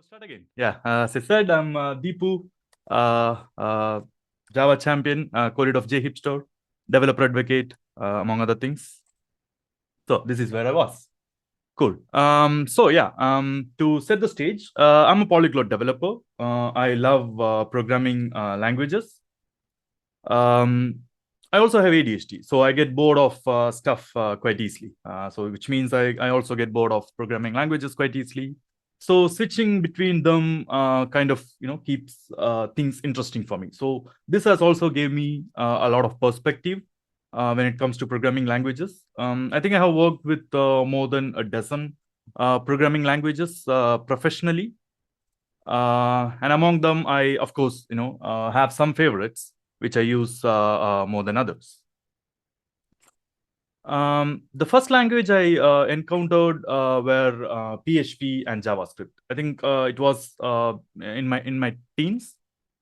Start again. Yeah, as I said, I'm Deepu, Java champion, co-lead of JHipStore, developer advocate, among other things. So this is where I was. Cool. To set the stage, I'm a polyglot developer. I love programming languages. I also have ADHD, so I get bored of stuff quite easily. Which means I also get bored of programming languages quite easily. So switching between them kind of keeps things interesting for me. So this has also gave me a lot of perspective when it comes to programming languages. I think I have worked with more than a dozen programming languages professionally, and among them, I of course have some favorites which I use more than others. The first language I encountered were PHP and JavaScript. I think it was in my teens.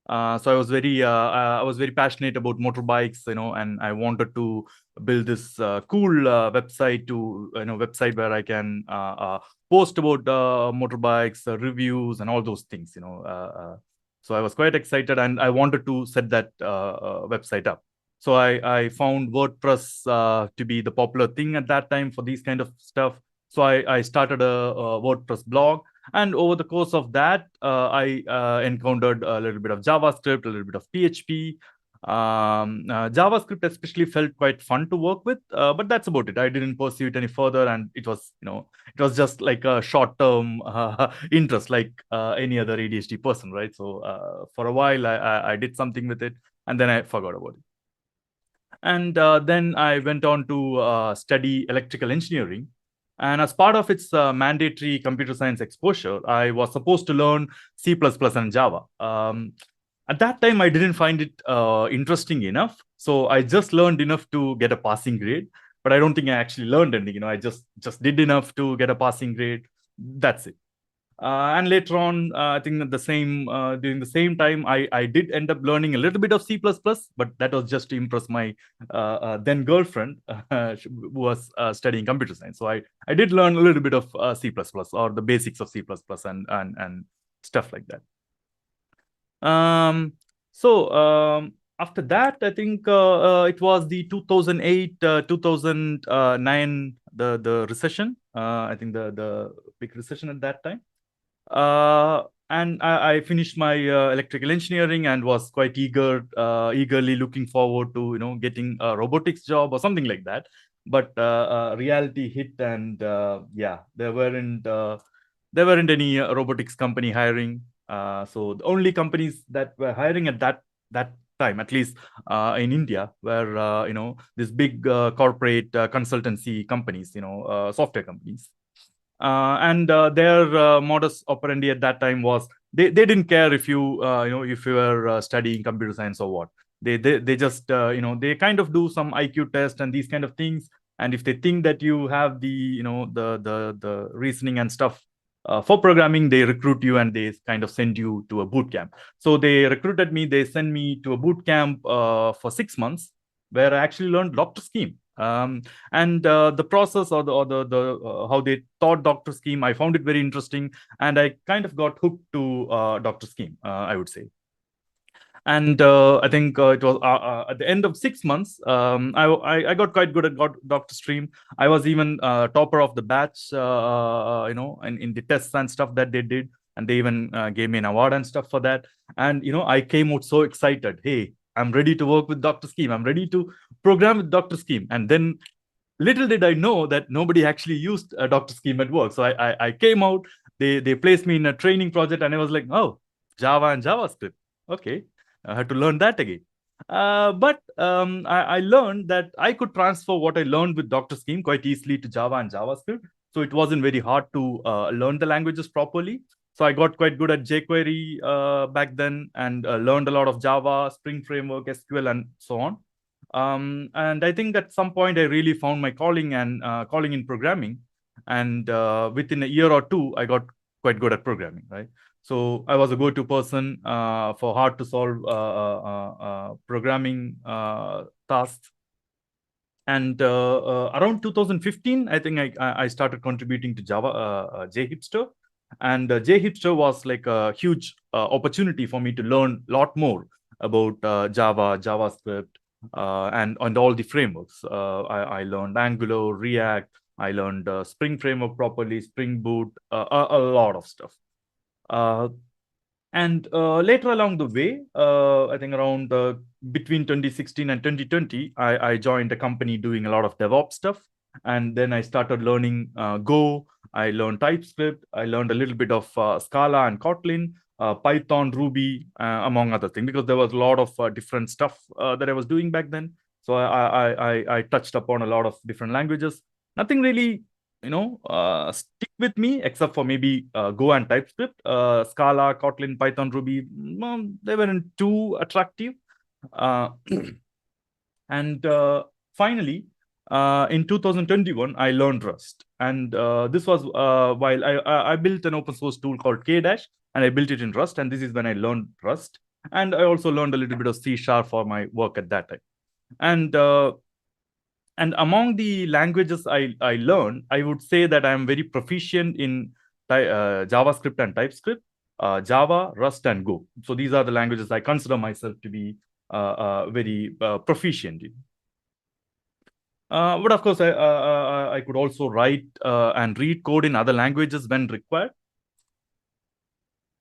So I was very passionate about motorbikes, and I wanted to build this cool website where I can post about motorbikes, reviews, and all those things. So I was quite excited, and I wanted to set that website up. So I found WordPress to be the popular thing at that time for these kind of stuff. So I started a WordPress blog. And over the course of that, I encountered a little bit of JavaScript, a little bit of PHP. JavaScript especially felt quite fun to work with, but that's about it. I didn't pursue it any further, and it was just like a short-term interest, like any other ADHD person, right? So for a while, I did something with it, and then I forgot about it. And then I went on to study electrical engineering. And as part of its mandatory computer science exposure, I was supposed to learn C++ and Java. At that time, I didn't find it interesting enough. So I just learned enough to get a passing grade. But I don't think I actually learned anything. I just did enough to get a passing grade. That's it. And later on, I think at during the same time, I did end up learning a little bit of C++, but that was just to impress my then girlfriend who was studying computer science. So I did learn a little bit of C++ or the basics of C++ and stuff like that. After that, I think it was the 2008, 2009, the recession. I think the big recession at that time. And I finished my electrical engineering and was quite eagerly looking forward to getting a robotics job or something like that. But reality hit, and yeah, there weren't any robotics company hiring. So the only companies that were hiring at that time, at least in India, were these big corporate consultancy companies, software companies. And their modus operandi at that time was they didn't care if you if you were studying computer science or what. They just they kind of do some IQ test and these kind of things, and if they think that you have the the reasoning and stuff for programming, they recruit you and they kind of send you to a boot camp. So they recruited me. They sent me to a boot camp for 6 months, where I actually learned Doctor Scheme. And the process or the how they taught Doctor Scheme, I found it very interesting, and I kind of got hooked to Doctor Scheme, I would say. And I think it was at the end of 6 months, I got quite good at Doctor Stream. I was even topper of the batch, in the tests and stuff that they did, and they even gave me an award and stuff for that. And I came out so excited. Hey, I'm ready to work with Doctor Scheme. I'm ready to program with Doctor Scheme. And then little did I know that nobody actually used Doctor Scheme at work. So I came out. They placed me in a training project, and I was like, oh, Java and JavaScript. Okay. I had to learn that again. But I learned that I could transfer what I learned with Doctor Scheme quite easily to Java and JavaScript. So it wasn't very hard to learn the languages properly. So I got quite good at jQuery back then, and learned a lot of Java, Spring Framework, SQL, and so on. And I think at some point I really found my calling in programming. And within a year or two, I got quite good at programming, right? So I was a go-to person for hard to solve programming tasks. And around 2015, I think I started contributing to Java JHipStore. And JHipster was like a huge opportunity for me to learn a lot more about Java, JavaScript, and all the frameworks. I learned Angular, React. I learned Spring Framework properly, Spring Boot, a lot of stuff. And later along the way, I think around between 2016 and 2020, I joined a company doing a lot of DevOps stuff. And then I started learning Go. I learned TypeScript. I learned a little bit of Scala and Kotlin, Python, Ruby, among other things, because there was a lot of different stuff that I was doing back then. So I touched upon a lot of different languages. Nothing really stick with me except for maybe Go and TypeScript. Scala, Kotlin, Python, Ruby, they weren't too attractive. Uh, and finally, in 2021, I learned Rust. And this was while I built an open source tool called K-Dash, and I built it in Rust. And this is when I learned Rust. And I also learned a little bit of C# for my work at that time. And among the languages I learned, I would say that I am very proficient in JavaScript and TypeScript, Java, Rust, and Go. So these are the languages I consider myself to be very proficient in. But of course, I could also write and read code in other languages when required.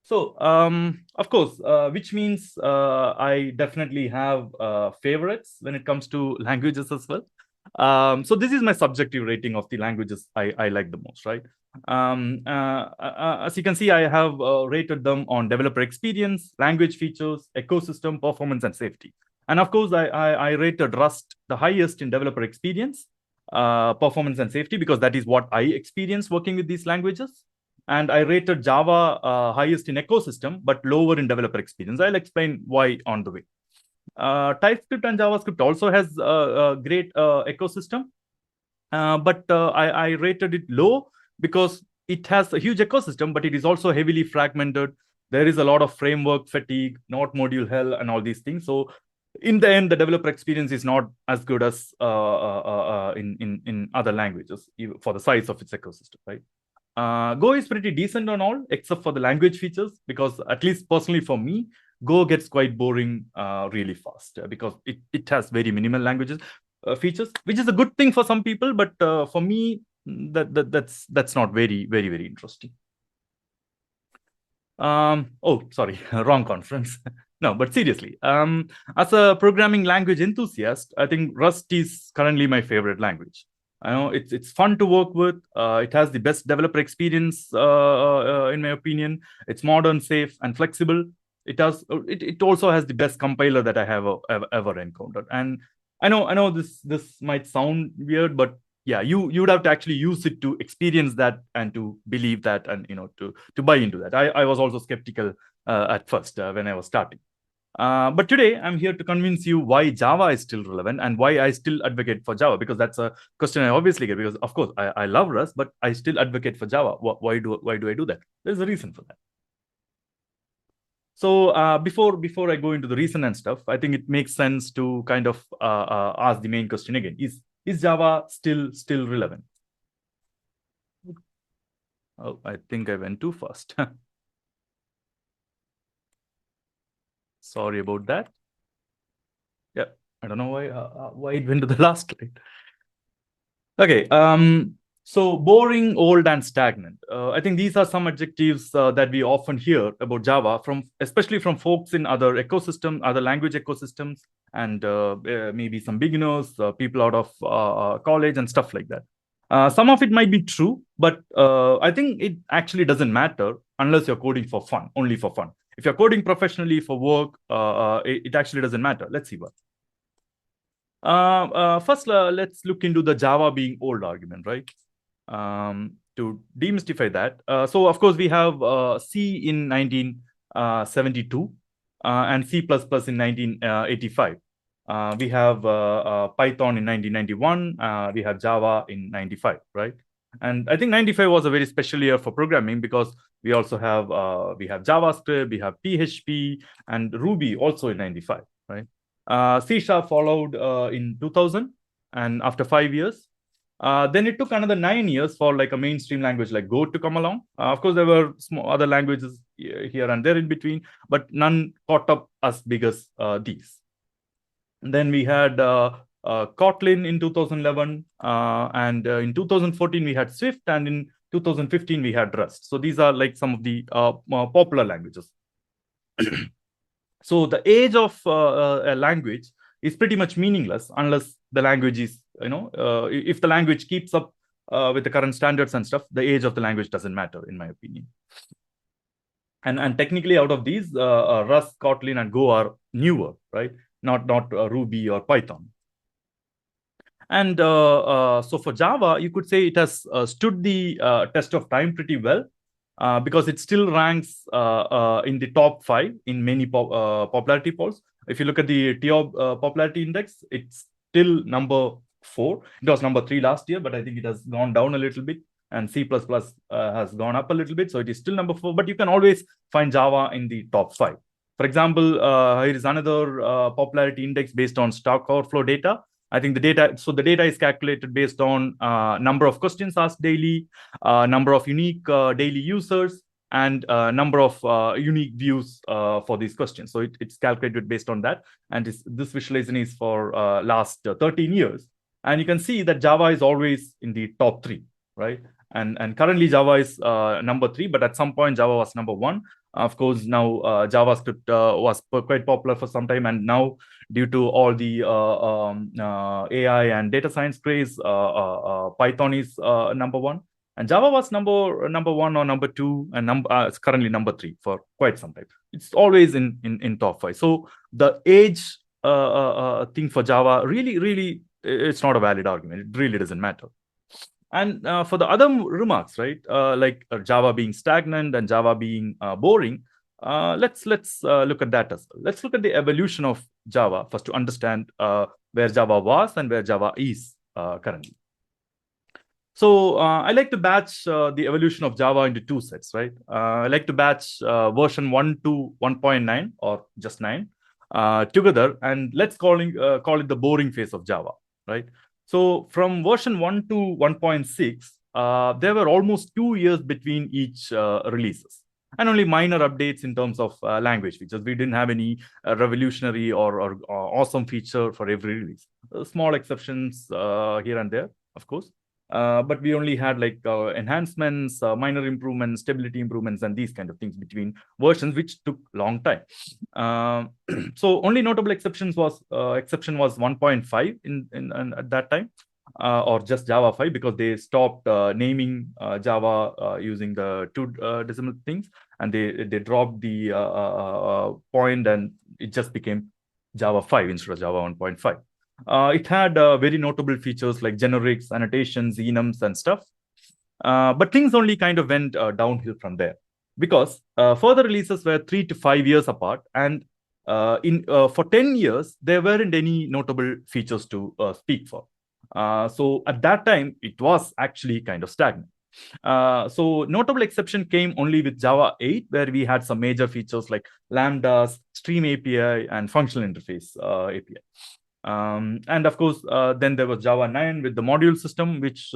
So, of course, which means I definitely have favorites when it comes to languages as well. So this is my subjective rating of the languages I like the most, right? As you can see, I have rated them on developer experience, language features, ecosystem, performance, and safety. And of course, I rated Rust the highest in developer experience, performance, and safety, because that is what I experienced working with these languages. And I rated Java highest in ecosystem, but lower in developer experience. I'll explain why on the way. TypeScript and JavaScript also has a great ecosystem, but I rated it low because it has a huge ecosystem, but it is also heavily fragmented. There is a lot of framework fatigue, not module hell, and all these things. So in the end, the developer experience is not as good as in other languages for the size of its ecosystem, right? Go is pretty decent on all, except for the language features, because at least personally for me, Go gets quite boring really fast because it has very minimal languages features, which is a good thing for some people, but for me, that's not very interesting. Oh, sorry, wrong conference. No, but seriously, as a programming language enthusiast, I think Rust is currently my favorite language. I know it's fun to work with. It has the best developer experience, in my opinion. It's modern, safe, and flexible. It also has the best compiler that I have ever encountered. And I know this might sound weird, but yeah, you would have to actually use it to experience that and to believe that, and to buy into that. I was also skeptical at first when I was starting. But today, I'm here to convince you why Java is still relevant and why I still advocate for Java, because that's a question I obviously get, because of course, I love Rust, but I still advocate for Java. Why do I do that? There's a reason for that. So before I go into the reason and stuff, I think it makes sense to kind of ask the main question again. Is Java still relevant? Oh, I think I went too fast. Sorry about that. Yeah, I don't know why it went to the last slide. Okay. So boring, old, and stagnant. I think these are some adjectives that we often hear about Java, especially from folks in other ecosystems, other language ecosystems, and maybe some beginners, people out of college, and stuff like that. Some of it might be true, but I think it actually doesn't matter unless you're coding for fun, only for fun. If you're coding professionally for work, it actually doesn't matter. Let's see what. First, let's look into the Java being old argument, right? To demystify that. So, of course, we have C in 1972 and C++ in 1985. We have Python in 1991. We have Java in 95, right? And I think 95 was a very special year for programming because we also have JavaScript, we have PHP, and Ruby also in 95, right? C# followed in 2000, and after 5 years. Then it took another 9 years for like a mainstream language like Go to come along. Of course, there were small other languages here and there in between, but none caught up as big as these. And then we had Kotlin in 2011, and in 2014 we had Swift, and in 2015 we had Rust. So these are like some of the more popular languages. So the age of a language is pretty much meaningless unless the language is, if the language keeps up with the current standards and stuff, the age of the language doesn't matter, in my opinion. And technically, out of these, Rust, Kotlin, and Go are newer, right? Not Ruby or Python. And so for Java, you could say it has stood the test of time pretty well, because it still ranks in the top 5 in many popularity polls. If you look at the TOP popularity index, it's still number 4. It was number 3 last year, but I think it has gone down a little bit. And C++ has gone up a little bit, so it is still number 4. But you can always find Java in the top 5. For example, here is another popularity index based on Stack Overflow data. I think the data is calculated based on number of questions asked daily, number of unique daily users, and number of unique views for these questions. So it's calculated based on that. And this visualization is for last 13 years. And you can see that Java is always in the top 3, right? And currently Java is number 3, but at some point Java was number 1. Of course, now JavaScript was quite popular for some time, and now due to all the AI and data science craze, Python is number 1, and Java was number 1 or number 2, and it's currently number 3 for quite some time. It's always in top 5. So the age thing for Java really it's not a valid argument. It really doesn't matter. And for the other remarks, right, like Java being stagnant and Java being boring, let's look at that as well. Let's look at the evolution of Java first to understand where Java was and where Java is currently. So I like to batch the evolution of Java into 2 sets, right? I like to batch version 1 to 1.9 or just 9 together, and let's call it the boring phase of Java, right? So from version 1 to 1.6, there were almost 2 years between each releases, and only minor updates in terms of language features. We didn't have any revolutionary or awesome feature for every release. Small exceptions here and there, of course. But we only had like enhancements, minor improvements, stability improvements, and these kind of things between versions, which took long time. So only notable exception was 1.5 in at that time, or just Java 5, because they stopped naming Java using the 2 decimal things, and they dropped the point, and it just became Java 5 instead of Java 1.5. It had very notable features like generics, annotations, enums, and stuff. But things only kind of went downhill from there, because further releases were 3 to 5 years apart, and for 10 years there weren't any notable features to speak for. So at that time it was actually kind of stagnant. So notable exception came only with Java 8, where we had some major features like lambdas, stream API, and functional interface API. And of course, then there was Java 9 with the module system, which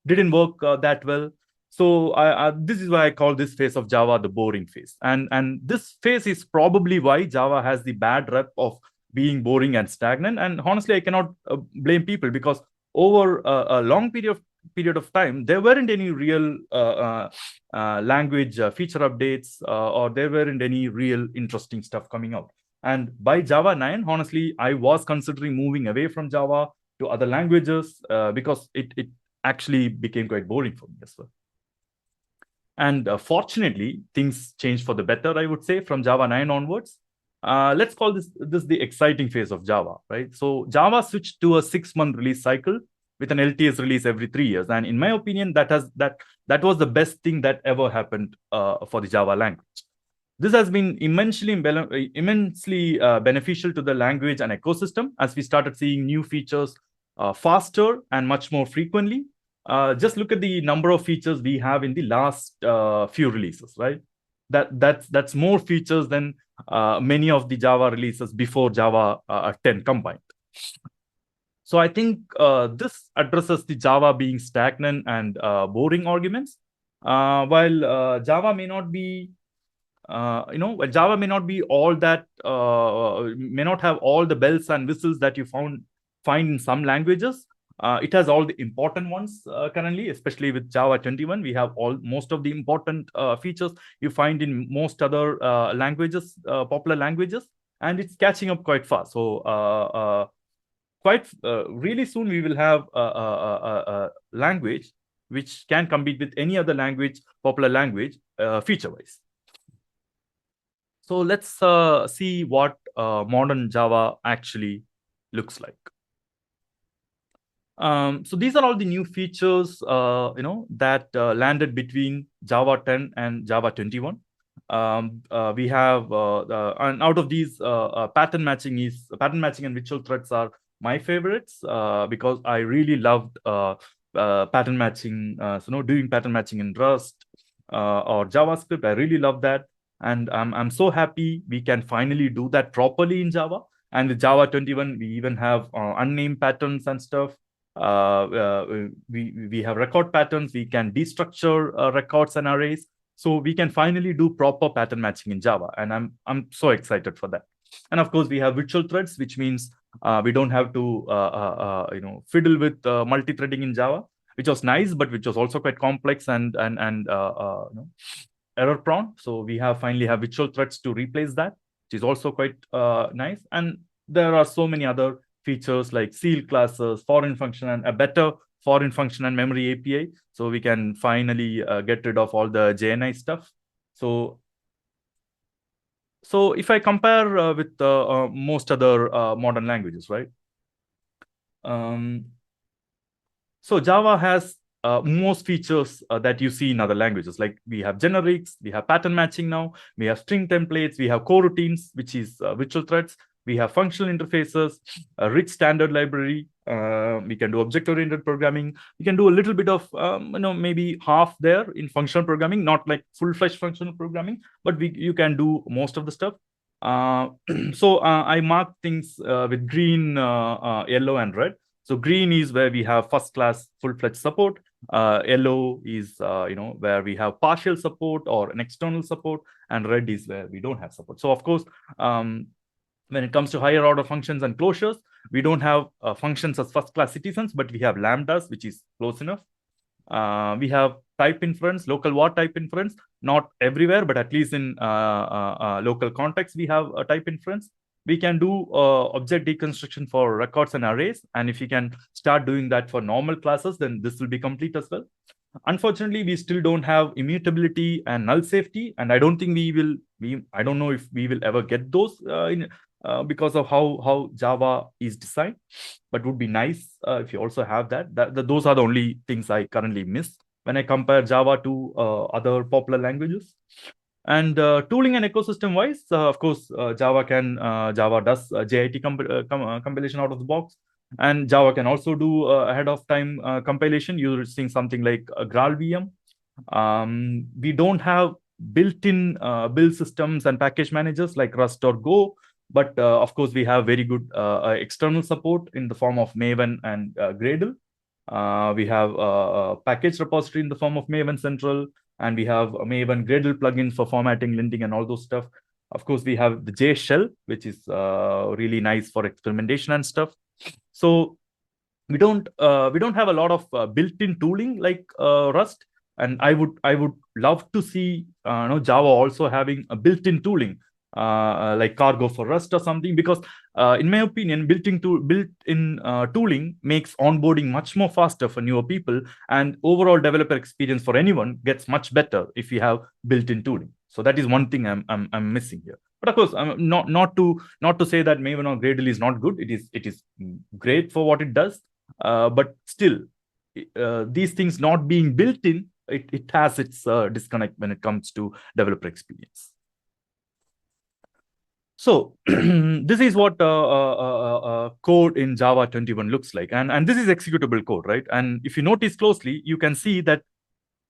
didn't work that well. So this is why I call this phase of Java the boring phase. And this phase is probably why Java has the bad rep of being boring and stagnant. And honestly, I cannot blame people, because over a long period of time, there weren't any real language feature updates, or there weren't any real interesting stuff coming out. And by Java 9, honestly, I was considering moving away from Java to other languages because it actually became quite boring for me as well. And fortunately, things changed for the better, I would say, from Java 9 onwards. Let's call this the exciting phase of Java, right? So Java switched to a 6-month release cycle with an LTS release every 3 years. And in my opinion, that was the best thing that ever happened for the Java language. This has been immensely beneficial to the language and ecosystem, as we started seeing new features faster and much more frequently. Just look at the number of features we have in the last few releases, right? That's more features than many of the Java releases before Java 10 combined. So I think this addresses the Java being stagnant and boring arguments. While Java may not be well, Java may not be all that, may not have all the bells and whistles that you find in some languages. It has all the important ones currently, especially with Java 21. We have most of the important features you find in most other languages, popular languages, and it's catching up quite fast. So quite really soon we will have a language which can compete with any other language, popular language, feature-wise. So let's see what modern Java actually looks like. So these are all the new features, that landed between Java 10 and Java 21. We have, and out of these, pattern matching and virtual threads are my favorites because I really loved pattern matching. Doing pattern matching in Rust or JavaScript, I really love that, and I'm so happy we can finally do that properly in Java. And with Java 21, we even have unnamed patterns and stuff. We have record patterns. We can destructure records and arrays, so we can finally do proper pattern matching in Java, and I'm so excited for that. And of course, we have virtual threads, which means we don't have to fiddle with multi-threading in Java, which was nice, but which was also quite complex and error prone. So we finally have virtual threads to replace that, which is also quite nice. And there are so many other features like sealed classes, foreign function, and a better foreign function and memory API. So we can finally get rid of all the JNI stuff. So if I compare with most other modern languages, right? So Java has most features that you see in other languages. Like we have generics, we have pattern matching now, we have string templates, we have coroutines, which is virtual threads. We have functional interfaces, a rich standard library. We can do object-oriented programming. We can do a little bit of, maybe half there in functional programming, not like full-fledged functional programming, but you can do most of the stuff. So I mark things with green, yellow, and red. So green is where we have first-class full-fledged support. Yellow is where we have partial support or an external support, and red is where we don't have support. So of course, when it comes to higher order functions and closures, we don't have functions as first-class citizens, but we have lambdas, which is close enough. We have type inference, local var type inference, not everywhere, but at least in local context, we have a type inference. We can do object deconstruction for records and arrays. And if you can start doing that for normal classes, then this will be complete as well. Unfortunately, we still don't have immutability and null safety. And I don't think I don't know if we will ever get those because of how Java is designed, but would be nice if you also have that. Those are the only things I currently miss when I compare Java to other popular languages. And tooling and ecosystem wise, of course, Java does JIT compilation out of the box, and Java can also do ahead of time compilation using something like GraalVM. We don't have built-in build systems and package managers like Rust or Go, but of course, we have very good external support in the form of Maven and Gradle. We have a package repository in the form of Maven Central, and we have Maven Gradle plugins for formatting, linting, and all those stuff. Of course, we have the J shell, which is really nice for experimentation and stuff. So we don't have a lot of built-in tooling like Rust, and I would love to see Java also having a built-in tooling like Cargo for Rust or something, because in my opinion, built-in tooling makes onboarding much more faster for newer people, and overall developer experience for anyone gets much better if you have built-in tooling. So that is one thing I'm missing here. But of course, not to say that Maven or Gradle is not good. It is great for what it does, but still, these things not being built in, it has its disconnect when it comes to developer experience. So this is what code in Java 21 looks like. And this is executable code, right? And if you notice closely, you can see that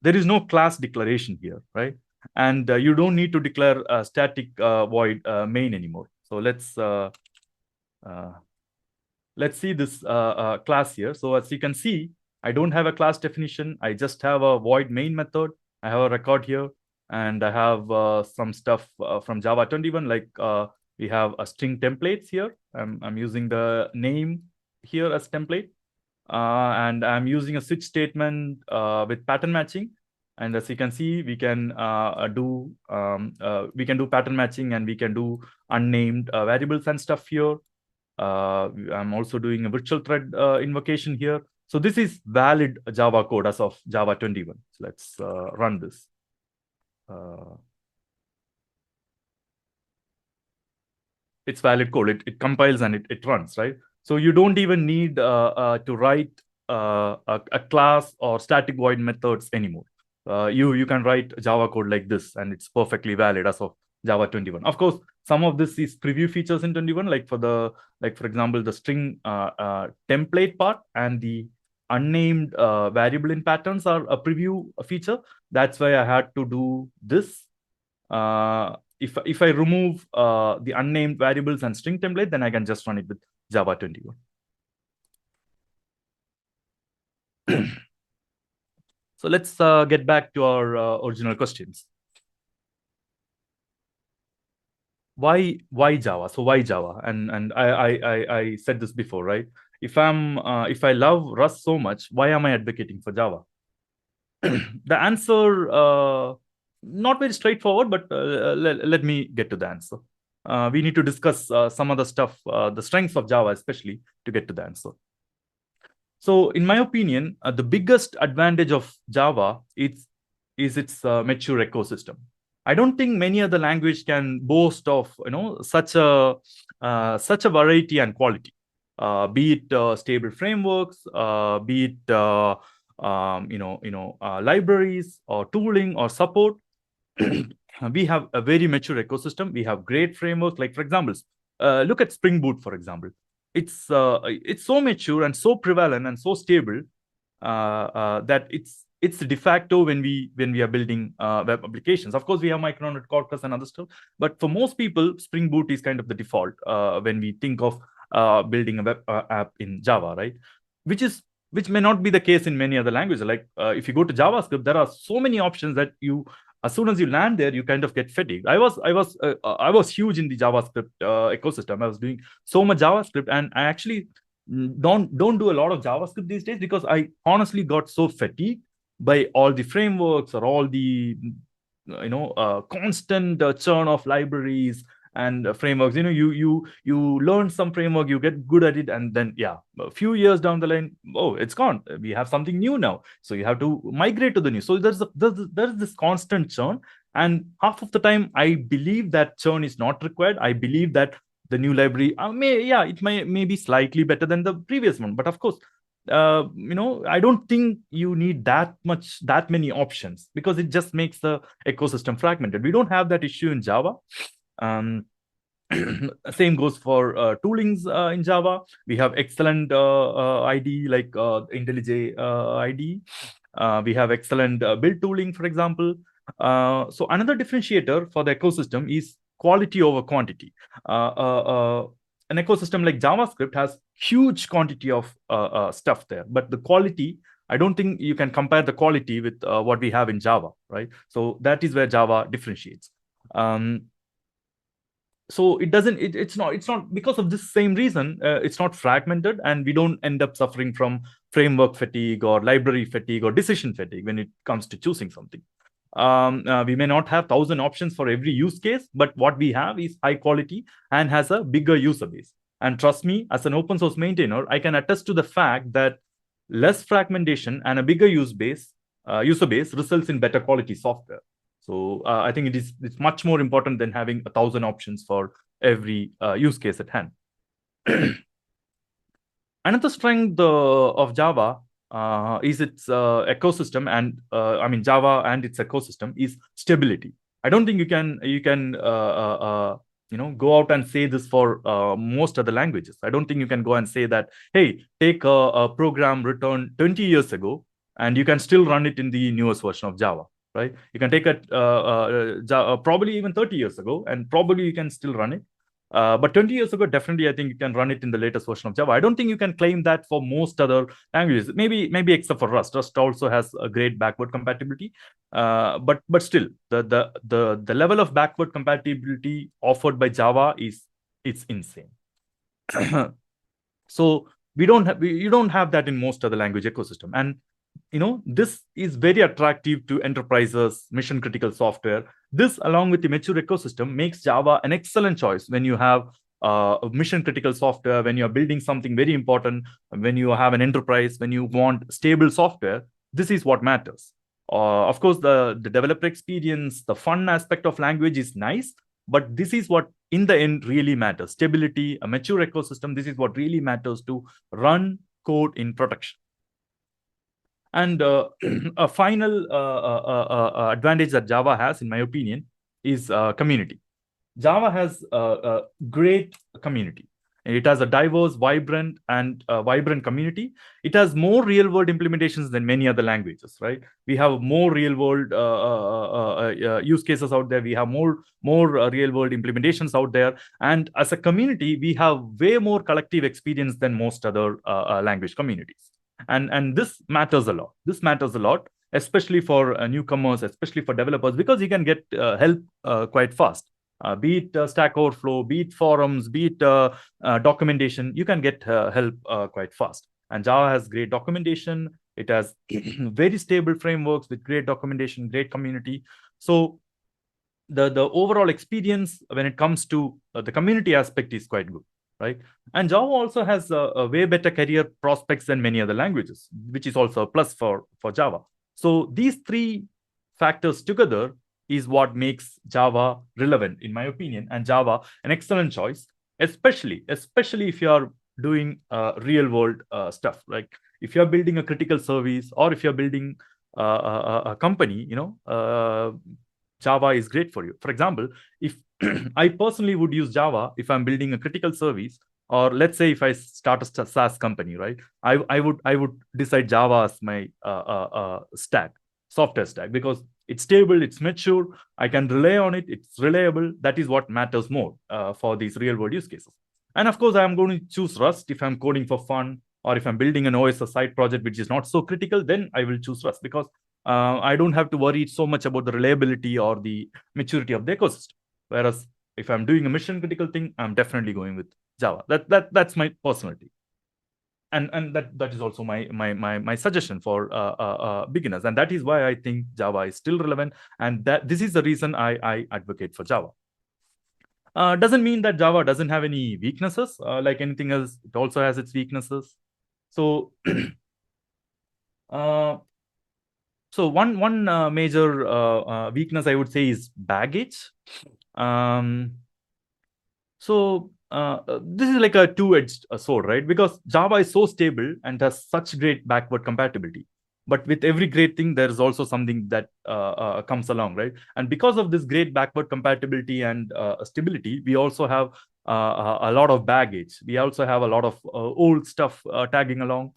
there is no class declaration here, right? And you don't need to declare a static void main anymore. So let's let's see this class here. So as you can see, I don't have a class definition. I just have a void main method. I have a record here, and I have some stuff from Java 21, like we have a string templates here. I'm using the name here as template, and I'm using a switch statement with pattern matching. And as you can see, we can do pattern matching, and we can do unnamed variables and stuff here. I'm also doing a virtual thread invocation here. So this is valid Java code as of Java 21. So let's run this. It's valid code. It compiles and it runs, right? So you don't even need to write a class or static void methods anymore. You can write Java code like this, and it's perfectly valid as of Java 21. Of course, some of this is preview features in 21, for example, the string template part and the unnamed variable in patterns are a preview feature. That's why I had to do this. If I remove the unnamed variables and string template, then I can just run it with Java 21. So let's get back to our original questions. Why Java? So why Java? And I said this before, right? If I love Rust so much, why am I advocating for Java? The answer, not very straightforward, but let me get to the answer. We need to discuss some other stuff, the strengths of Java, especially, to get to the answer. So, in my opinion, the biggest advantage of Java is its mature ecosystem. I don't think many other language can boast of such a variety and quality. Be it stable frameworks, be it libraries or tooling or support. We have a very mature ecosystem. We have great frameworks. Like, for example, look at Spring Boot, for example. It's so mature and so prevalent and so stable that it's de facto when we are building web applications. Of course, we have Micronaut, Quarkus, and other stuff. But for most people, Spring Boot is kind of the default when we think of building a web app in Java, right? Which may not be the case in many other languages. Like if you go to JavaScript, there are so many options that as soon as you land there, you kind of get fatigued. I was huge in the JavaScript ecosystem. I was doing so much JavaScript, and I actually don't do a lot of JavaScript these days because I honestly got so fatigued by all the frameworks or all the constant churn of libraries and frameworks. You learn some framework, you get good at it, and then a few years down the line, it's gone. We have something new now, so you have to migrate to the new. So there's this constant churn, and half of the time I believe that churn is not required. I believe that the new library it may be slightly better than the previous one, but of course I don't think you need that many options, because it just makes the ecosystem fragmented. We don't have that issue in Java. Same goes for toolings in Java. We have excellent IDE like IntelliJ IDE. We have excellent build tooling, for example. So another differentiator for the ecosystem is quality over quantity. An ecosystem like JavaScript has huge quantity of stuff there, but the quality, I don't think you can compare the quality with what we have in Java, right? So that is where Java differentiates. So it's not because of this same reason, it's not fragmented, and we don't end up suffering from framework fatigue or library fatigue or decision fatigue when it comes to choosing something. We may not have 1,000 options for every use case, but what we have is high quality and has a bigger user base. And trust me, as an open source maintainer, I can attest to the fact that less fragmentation and a bigger user base results in better quality software. So I think it's much more important than having 1,000 options for every use case at hand. Another strength of Java is its ecosystem, and Java and its ecosystem is stability. I don't think you can go out and say this for most other languages. I don't think you can go and say that, hey, take a program written 20 years ago and you can still run it in the newest version of Java, right? You can take it probably even 30 years ago and probably you can still run it. But 20 years ago, definitely, I think you can run it in the latest version of Java. I don't think you can claim that for most other languages. Maybe except for Rust. Rust also has a great backward compatibility. But still, the level of backward compatibility offered by Java it's insane. So you don't have that in most other language ecosystem. And this is very attractive to enterprises, mission critical software. This, along with the mature ecosystem, makes Java an excellent choice when you have mission critical software, when you're building something very important, when you have an enterprise, when you want stable software. This is what matters. Of course, the developer experience, the fun aspect of language is nice, but this is what in the end really matters. Stability, a mature ecosystem, this is what really matters to run code in production. And a final advantage that Java has, in my opinion, is community. Java has a great community. It has a diverse, vibrant community. It has more real-world implementations than many other languages, right? We have more real-world use cases out there. We have more real-world implementations out there. And as a community, we have way more collective experience than most other language communities. And this matters a lot. This matters a lot, especially for newcomers, especially for developers, because you can get help quite fast. Be it Stack Overflow, be it forums, be it documentation, you can get help quite fast. And Java has great documentation. It has very stable frameworks with great documentation, great community. So the overall experience when it comes to the community aspect is quite good, right? And Java also has a way better career prospects than many other languages, which is also a plus for Java. So these three factors together is what makes Java relevant, in my opinion, and Java an excellent choice, especially if you are doing real world stuff. Like if you're building a critical service, or if you're building a company, Java is great for you. For example, if I personally would use Java if I'm building a critical service, or let's say if I start a SaaS company, right? I would decide Java as my software stack, because it's stable, it's mature, I can rely on it, it's reliable. That is what matters more for these real world use cases. And of course, I'm going to choose Rust if I'm coding for fun, or if I'm building an OS, a side project which is not so critical, then I will choose Rust, because I don't have to worry so much about the reliability or the maturity of the ecosystem. Whereas if I'm doing a mission critical thing, I'm definitely going with Java. That's my personality. And that is also my suggestion for beginners, and that is why I think Java is still relevant, and that this is the reason I advocate for Java. Doesn't mean that Java doesn't have any weaknesses. Like anything else, it also has its weaknesses. So so one major weakness I would say is baggage. So this is like a two-edged sword, right? Because Java is so stable and has such great backward compatibility. But with every great thing, there is also something that comes along, right? And because of this great backward compatibility and stability, we also have a lot of baggage. We also have a lot of old stuff tagging along,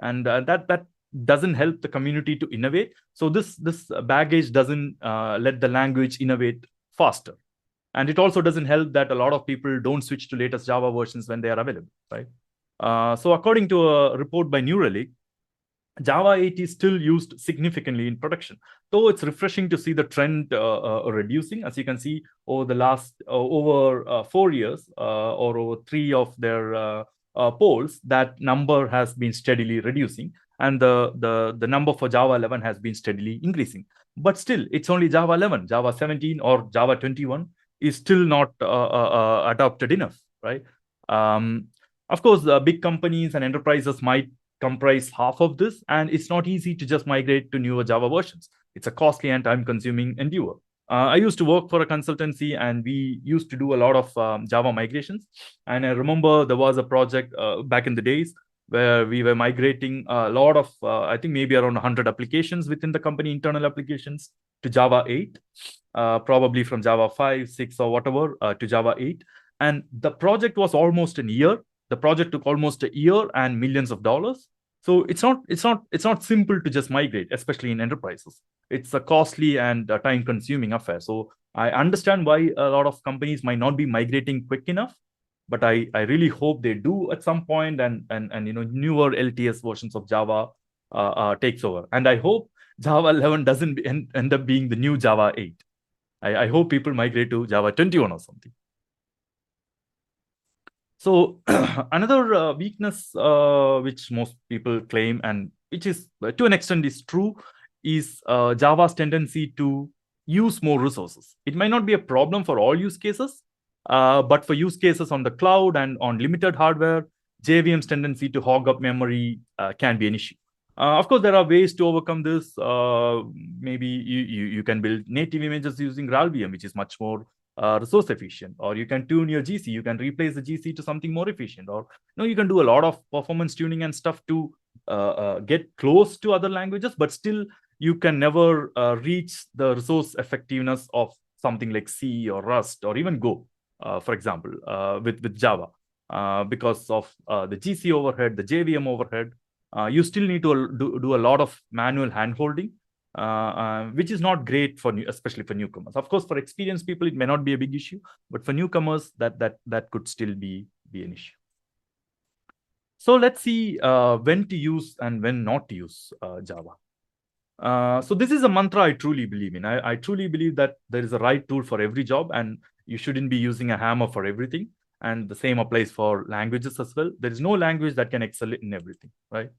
and that doesn't help the community to innovate. So this baggage doesn't let the language innovate faster. And it also doesn't help that a lot of people don't switch to latest Java versions when they are available, right? So according to a report by New Relic, Java 8 is still used significantly in production, though it's refreshing to see the trend reducing. As you can see, over the last over 4 years or over 3 of their polls, that number has been steadily reducing, and the number for Java 11 has been steadily increasing. But still, it's only Java 11. Java 17 or Java 21 is still not adopted enough, right? Of course, big companies and enterprises might comprise half of this, and it's not easy to just migrate to newer Java versions. It's a costly and time-consuming endeavor. I used to work for a consultancy, and we used to do a lot of Java migrations. And I remember there was a project back in the days where we were migrating a lot of, I think maybe around 100 applications within the company, internal applications, to Java 8, probably from Java 5, 6, or whatever, to Java 8. And the project was almost a year. The project took almost a year and millions of dollars. So it's not simple to just migrate, especially in enterprises. It's a costly and time-consuming affair. So I understand why a lot of companies might not be migrating quick enough, but I really hope they do at some point, and newer LTS versions of Java takes over. And I hope Java 11 doesn't end up being the new Java 8. I hope people migrate to Java 21 or something. So another weakness which most people claim, and which is to an extent is true, is Java's tendency to use more resources. It might not be a problem for all use cases, but for use cases on the cloud and on limited hardware, JVM's tendency to hog up memory can be an issue. Of course, there are ways to overcome this. Maybe you can build native images using GraalVM, which is much more resource efficient, or you can tune your GC. You can replace the GC to something more efficient, or you can do a lot of performance tuning and stuff to get close to other languages, but still you can never reach the resource effectiveness of something like C or Rust or even Go, for example, with Java, because of the GC overhead, the JVM overhead. You still need to do a lot of manual handholding, which is not great for especially for newcomers. Of course, for experienced people, it may not be a big issue, but for newcomers, that could still be an issue. So let's see when to use and when not to use Java. So this is a mantra I truly believe in. I truly believe that there is a right tool for every job, and you shouldn't be using a hammer for everything. And the same applies for languages as well. There is no language that can excel in everything, right?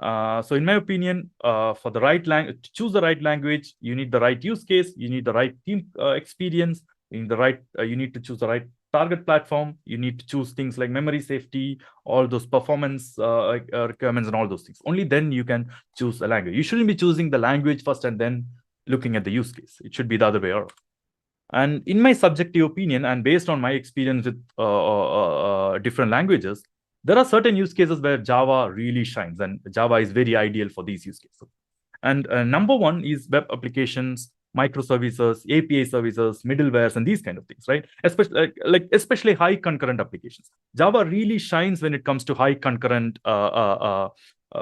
So in my opinion, for the right language, to choose the right language, you need the right use case, you need the right team experience, you need to choose the right target platform, you need to choose things like memory safety, all those performance requirements and all those things. Only then you can choose a language. You shouldn't be choosing the language first and then looking at the use case. It should be the other way around. And in my subjective opinion, and based on my experience with different languages, there are certain use cases where Java really shines, and Java is very ideal for these use cases. And number one is web applications, microservices, API services, middlewares, and these kind of things, right? Especially high concurrent applications. Java really shines when it comes to high concurrent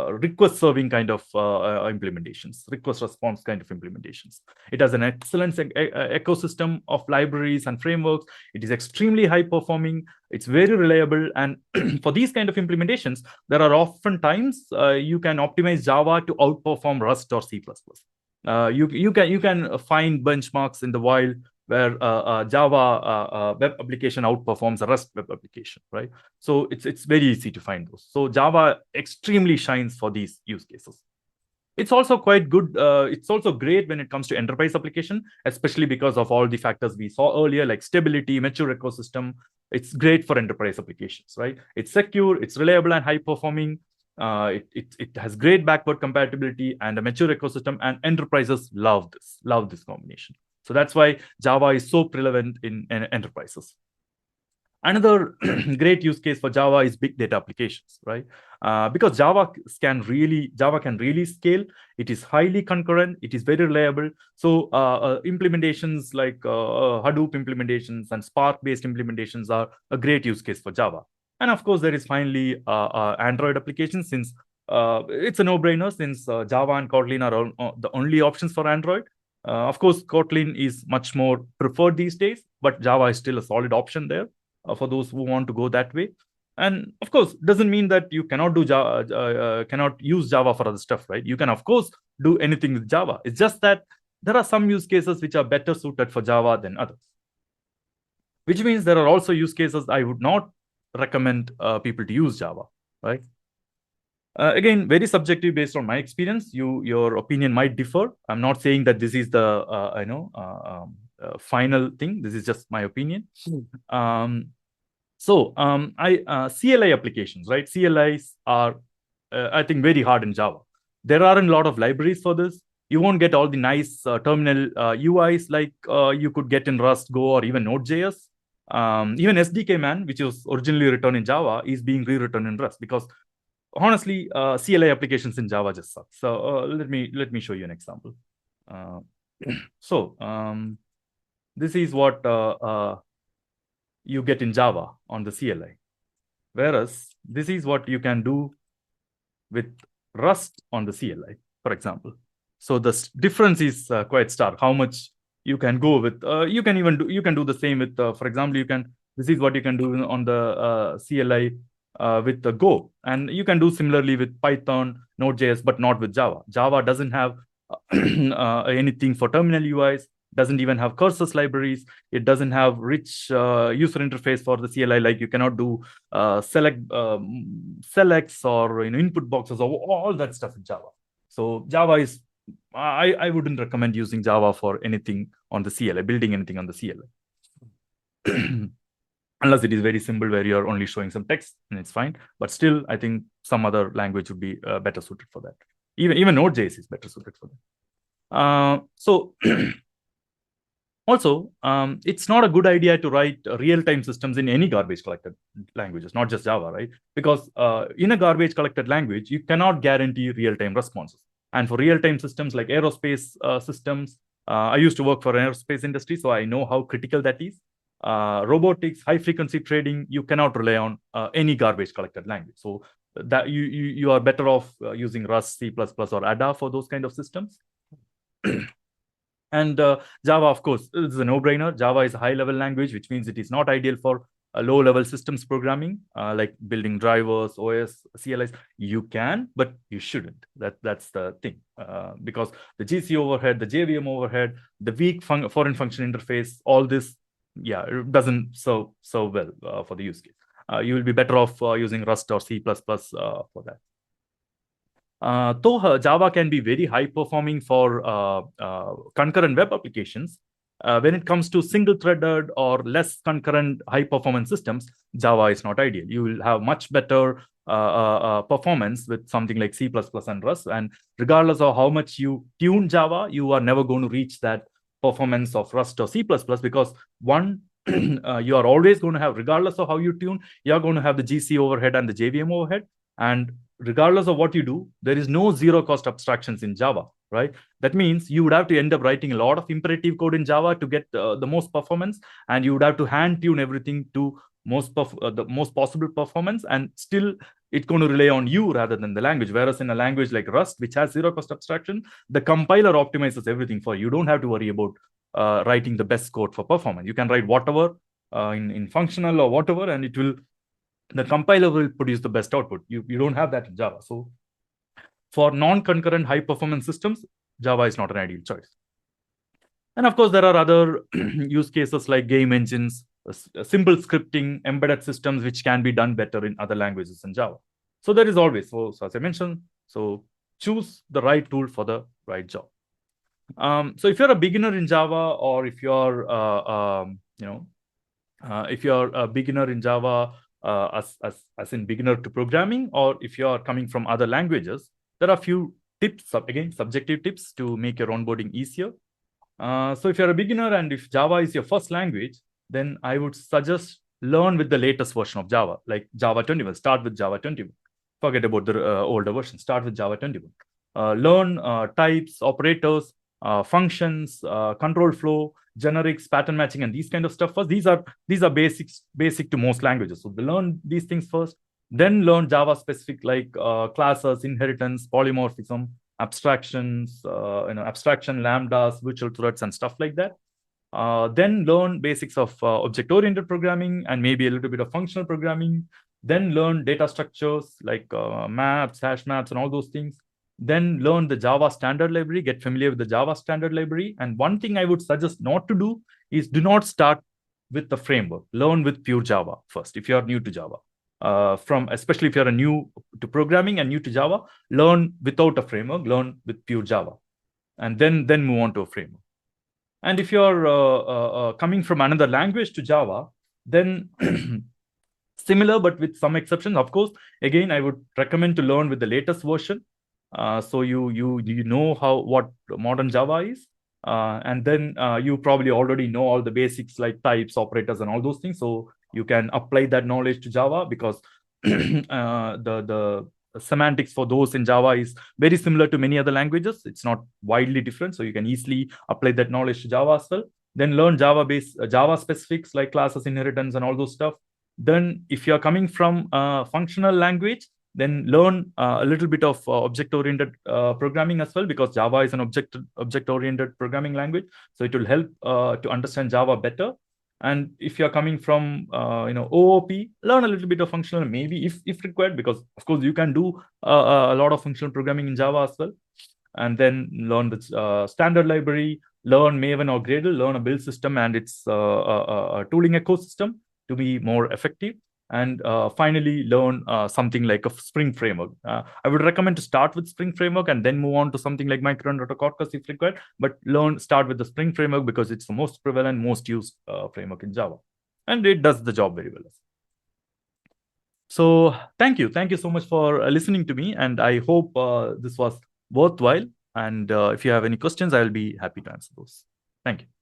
request serving kind of implementations, request response kind of implementations. It has an excellent ecosystem of libraries and frameworks. It is extremely high performing. It's very reliable. And for these kind of implementations, there are often times you can optimize Java to outperform Rust or C++. You can find benchmarks in the wild where Java web application outperforms a Rust web application, right? So it's very easy to find those. So Java extremely shines for these use cases. It's also quite good. It's also great when it comes to enterprise application, especially because of all the factors we saw earlier, like stability, mature ecosystem. It's great for enterprise applications, right? It's secure, it's reliable and high performing. It has great backward compatibility and a mature ecosystem, and enterprises love this combination. So that's why Java is so prevalent in enterprises. Another great use case for Java is big data applications, right? Because Java can really scale. It is highly concurrent. It is very reliable. So implementations like Hadoop implementations and Spark-based implementations are a great use case for Java. And of course, there is finally Android applications, since it's a no-brainer, since Java and Kotlin are the only options for Android. Of course, Kotlin is much more preferred these days, but Java is still a solid option there for those who want to go that way. And of course, doesn't mean that you cannot do Java, cannot use Java for other stuff, right? You can, of course, do anything with Java. It's just that there are some use cases which are better suited for Java than others. Which means there are also use cases I would not recommend people to use Java, right? Again, very subjective based on my experience. Your opinion might differ. I'm not saying that this is the final thing. This is just my opinion. CLI applications, right? CLIs are, I think, very hard in Java. There aren't a lot of libraries for this. You won't get all the nice terminal UIs like you could get in Rust, Go, or even Node.js. Even SDK man, which was originally written in Java, is being rewritten in Rust, because honestly, CLI applications in Java just suck. So let me show you an example. This is what you get in Java on the CLI, whereas this is what you can do with Rust on the CLI, for example. So the difference is quite stark. How much you can go with. You can do the same with, for example, this is what you can do on the CLI with the Go, and you can do similarly with Python, Node.js, but not with Java. Java doesn't have anything for terminal UIs, doesn't even have cursors libraries. It doesn't have rich user interface for the CLI. Like you cannot do selects or input boxes or all that stuff in Java. So Java is, I wouldn't recommend using Java for anything on the CLI, building anything on the CLI. Unless it is very simple where you're only showing some text, and it's fine. But still, I think some other language would be better suited for that. Even Node.js is better suited for that. So also, it's not a good idea to write real-time systems in any garbage collected languages, not just Java, right? Because in a garbage collected language, you cannot guarantee real-time responses. And for real-time systems like aerospace systems, I used to work for an aerospace industry, so I know how critical that is. Robotics, high-frequency trading, you cannot rely on any garbage collected language. So that you are better off using Rust, C++, or Ada for those kind of systems. And Java, of course, is a no-brainer. Java is a high-level language, which means it is not ideal for low-level systems programming, like building drivers, OS, CLIs. You can, but you shouldn't. That's the thing. Because the GC overhead, the JVM overhead, the weak foreign function interface, all this, it doesn't serve well for the use case. You will be better off using Rust or C++ for that. Though Java can be very high performing for concurrent web applications, when it comes to single-threaded or less concurrent high-performance systems, Java is not ideal. You will have much better performance with something like C++ and Rust. And regardless of how much you tune Java, you are never going to reach that performance of Rust or C++, because one, you are always going to have, regardless of how you tune, you are going to have the GC overhead and the JVM overhead. And regardless of what you do, there is no zero-cost abstractions in Java, right? That means you would have to end up writing a lot of imperative code in Java to get the most performance, and you would have to hand-tune everything to the most possible performance, and still it's going to rely on you rather than the language. Whereas in a language like Rust, which has zero-cost abstraction, the compiler optimizes everything for you. You don't have to worry about writing the best code for performance. You can write whatever in functional or whatever, and the compiler will produce the best output. You don't have that in Java. So for non-concurrent high-performance systems, Java is not an ideal choice. And of course, there are other use cases like game engines, simple scripting, embedded systems, which can be done better in other languages than Java. So there is always, so as I mentioned, so choose the right tool for the right job. So if you're a beginner in Java, or if you're, if you're a beginner in Java, as in beginner to programming, or if you are coming from other languages, there are a few tips, again, subjective tips to make your onboarding easier. So if you're a beginner and if Java is your first language, then I would suggest learn with the latest version of Java, like Java 21. Start with Java 21. Forget about the older version. Start with Java 21. Learn types, operators, functions, control flow, generics, pattern matching, and these kind of stuff first. These are basic to most languages. So learn these things first, then learn Java specific like classes, inheritance, polymorphism, abstractions, abstraction, lambdas, virtual threads, and stuff like that. Then learn basics of object-oriented programming and maybe a little bit of functional programming. Then learn data structures like maps, hash maps, and all those things. Then learn the Java standard library, get familiar with the Java standard library. And one thing I would suggest not to do is do not start with the framework. Learn with pure Java first, if you are new to Java. Especially if you're new to programming and new to Java, learn without a framework, learn with pure Java. And then move on to a framework. And if you're coming from another language to Java, then similar, but with some exceptions, of course, again, I would recommend to learn with the latest version. So you know what modern Java is, and then you probably already know all the basics like types, operators, and all those things. So you can apply that knowledge to Java, because the semantics for those in Java is very similar to many other languages. It's not widely different, so you can easily apply that knowledge to Java as well. Then learn Java specifics like classes, inheritance, and all those stuff. Then if you're coming from a functional language, then learn a little bit of object-oriented programming as well, because Java is an object-oriented programming language. So it will help to understand Java better. And if you're coming from OOP, learn a little bit of functional, maybe if required, because of course you can do a lot of functional programming in Java as well. And then learn the standard library, learn Maven or Gradle, learn a build system and its tooling ecosystem to be more effective. And finally, learn something like a Spring framework. I would recommend to start with Spring framework and then move on to something like Micron or Quarkus if required. But start with the Spring framework because it's the most prevalent, most used framework in Java, and it does the job very well. So thank you so much for listening to me, and I hope this was worthwhile. And if you have any questions, I will be happy to answer those. Thank you.